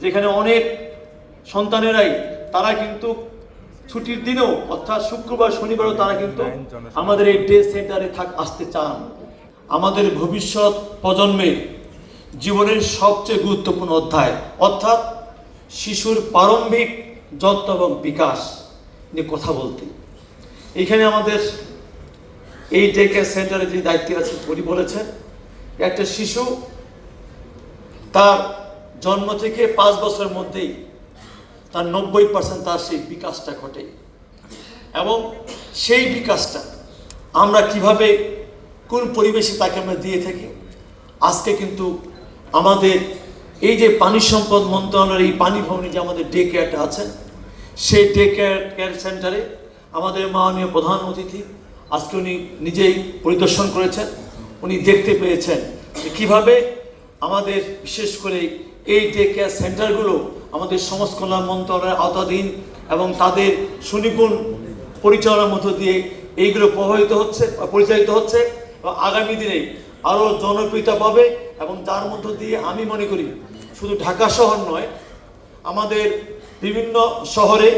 যেখানে অনেক সন্তানেরাই তারা কিন্তু ছুটির দিনেও অর্থাৎ শুক্রবার শনিবারও তারা কিন্তু আমাদের এই ডে সেন্টারে আসতে চান। আমাদের ভবিষ্যৎ প্রজন্মের জীবনের সবচেয়ে গুরুত্বপূর্ণ অধ্যায় অর্থাৎ শিশুর প্রারম্ভিক যত্ন এবং বিকাশ নিয়ে কথা বলতে এখানে আমাদের এই ডে কেয়ার সেন্টারে যে দায়িত্বে আছে উনি বলেছেন একটা শিশু তার জন্ম থেকে 5 বছরের মধ্যেই তার 90% তার সেই বিকাশটা ঘটে এবং সেই বিকাশটা আমরা কিভাবে কোন পরিবেশে তাকে আমরা দিয়ে থাকি। আজকে কিন্তু আমাদের এই যে পানি সম্পদ মন্ত্রণালয়ের এই পানি ভবনে যে আমাদের ডে কেয়ারটা আছে সেই ডে কেয়ার সেন্টারে আমাদের মাননীয় প্রধান অতিথি আজকে উনি নিজেই পরিদর্শন করেছেন। উনি দেখতে পেয়েছেন যে কীভাবে আমাদের বিশেষ করে এই ডে কেয়ার সেন্টারগুলো আমাদের সমাজ কল্যাণ মন্ত্রণালয়ের আওতাধীন এবং তাদের সুনিপুণ পরিচালনার মধ্য দিয়ে এইগুলো পরিচালিত হচ্ছে এবং আগামী দিনে আরও জনপ্রিয়তা পাবে এবং তার মধ্য দিয়ে আমি মনে করি শুধু ঢাকা শহর নয় আমাদের বিভিন্ন শহরে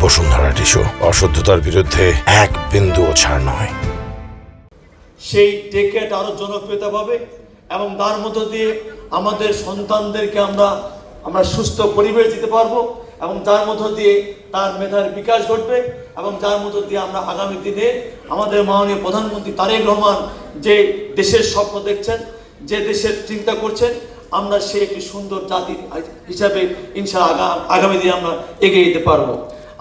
বসুন্ধরা টিস্যু অশুদ্ধতার বিরুদ্ধে এক বিন্দুও ছাড় নয়। সেই ডে কেয়ারটা আরও জনপ্রিয়তা পাবে এবং তার মধ্য দিয়ে আমাদের সন্তানদেরকে আমরা সুস্থ পরিবেশ দিতে পারবো এবং যার মধ্য দিয়ে তার মেধার বিকাশ ঘটবে এবং যার মধ্য দিয়ে আমরা আগামী দিনে আমাদের মাননীয় প্রধানমন্ত্রী তারেক রহমান যে দেশের স্বপ্ন দেখছেন যে দেশের চিন্তা করছেন আমরা সে একটি সুন্দর জাতি হিসাবে ইনশাআল্লাহ আগামী দিনে আমরা এগিয়ে যেতে পারবো।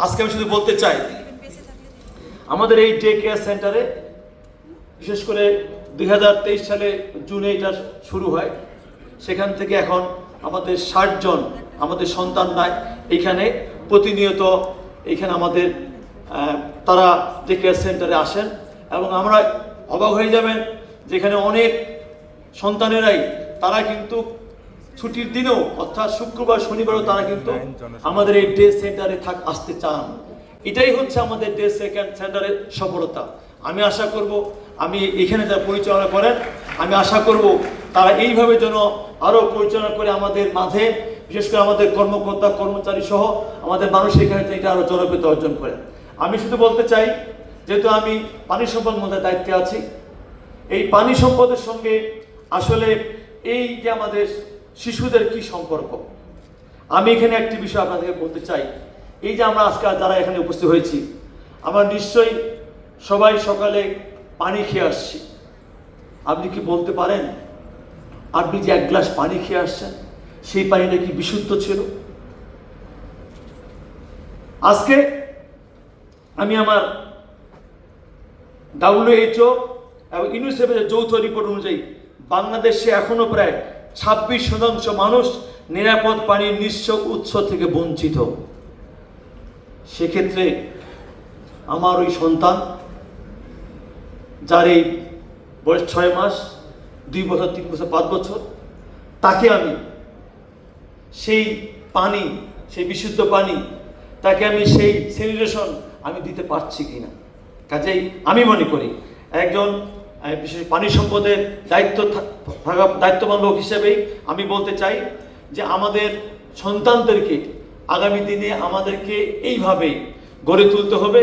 আজকে আমি শুধু বলতে চাই আমাদের এই ডে কেয়ার সেন্টারে বিশেষ করে 2023 সালে জুনে এটা শুরু হয়, সেখান থেকে এখন আমাদের 60 জন আমাদের সন্তানরা এইখানে প্রতিনিয়ত এইখানে আমাদের তারা ডে কেয়ার সেন্টারে আসেন এবং আমরা অবাক হয়ে যাবেন যেখানে অনেক সন্তানেরাই তারা কিন্তু ছুটির দিনেও অর্থাৎ শুক্রবার শনিবারও তারা কিন্তু আমাদের এই ডে সেন্টারে আসতে চান। এটাই হচ্ছে আমাদের ডে সেন্টারের সফলতা। আমি আশা করব আমি এখানে যারা পরিচালনা করেন আমি আশা করব তারা এইভাবে যেন আরও পরিচালনা করে আমাদের মাঝে বিশেষ করে আমাদের কর্মকর্তা কর্মচারী সহ আমাদের মানুষ এখানে এটা আরও জনপ্রিয়তা অর্জন করে। আমি শুধু বলতে চাই যেহেতু আমি পানি সম্পদ মন্ত্রণালয়ের দায়িত্বে আছি এই পানি সম্পদের সঙ্গে আসলে এই যে আমাদের শিশুদের কি সম্পর্ক আমি এখানে একটি বিষয় আপনাদেরকে বলতে চাই। এই যে আমরা আজকে যারা এখানে উপস্থিত হয়েছি আমরা নিশ্চয়ই সবাই সকালে পানি খেয়ে আসছি। আপনি কি বলতে পারেন আপনি যে 1 গ্লাস পানি খেয়ে আসছেন সেই পানিটা কি বিশুদ্ধ ছিল? আজকে আমি আমার WHO এবং ইউনিসেফের যৌথ রিপোর্ট অনুযায়ী বাংলাদেশে এখনো প্রায় 26% মানুষ নিরাপদ পানির নিঃস্ব উৎস থেকে বঞ্চিত। সেক্ষেত্রে আমার ওই সন্তান যার এই বয়স 6 মাস 2 বছর 3 বছর 5 বছর তাকে আমি সেই পানি সেই বিশুদ্ধ পানি তাকে আমি সেই স্যানিটেশন আমি দিতে পারছি কিনা। কাজেই আমি মনে করি একজন বিশেষ পানি সম্পদের দায়িত্ববান লোক হিসেবেই আমি বলতে চাই যে আমাদের সন্তানদেরকে আগামী দিনে আমাদেরকে এইভাবে গড়ে তুলতে হবে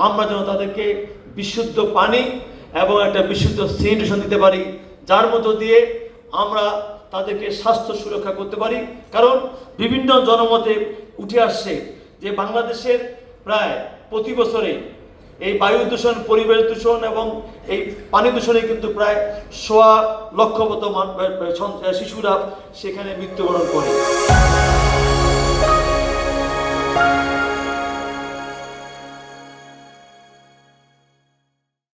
আমরা যেন তাদেরকে বিশুদ্ধ পানি এবং একটা বিশুদ্ধ স্যানিটেশন দিতে পারি যার মধ্য দিয়ে আমরা তাদেরকে স্বাস্থ্য সুরক্ষা করতে পারি। কারণ বিভিন্ন জনমতে উঠে আসছে যে বাংলাদেশের প্রায় প্রতি বছরে এই বায়ু দূষণ পরিবেশ দূষণ এবং এই পানি দূষণে কিন্তু প্রায় 1.25 লক্ষ মতো শিশুরা সেখানে মৃত্যুবরণ করে।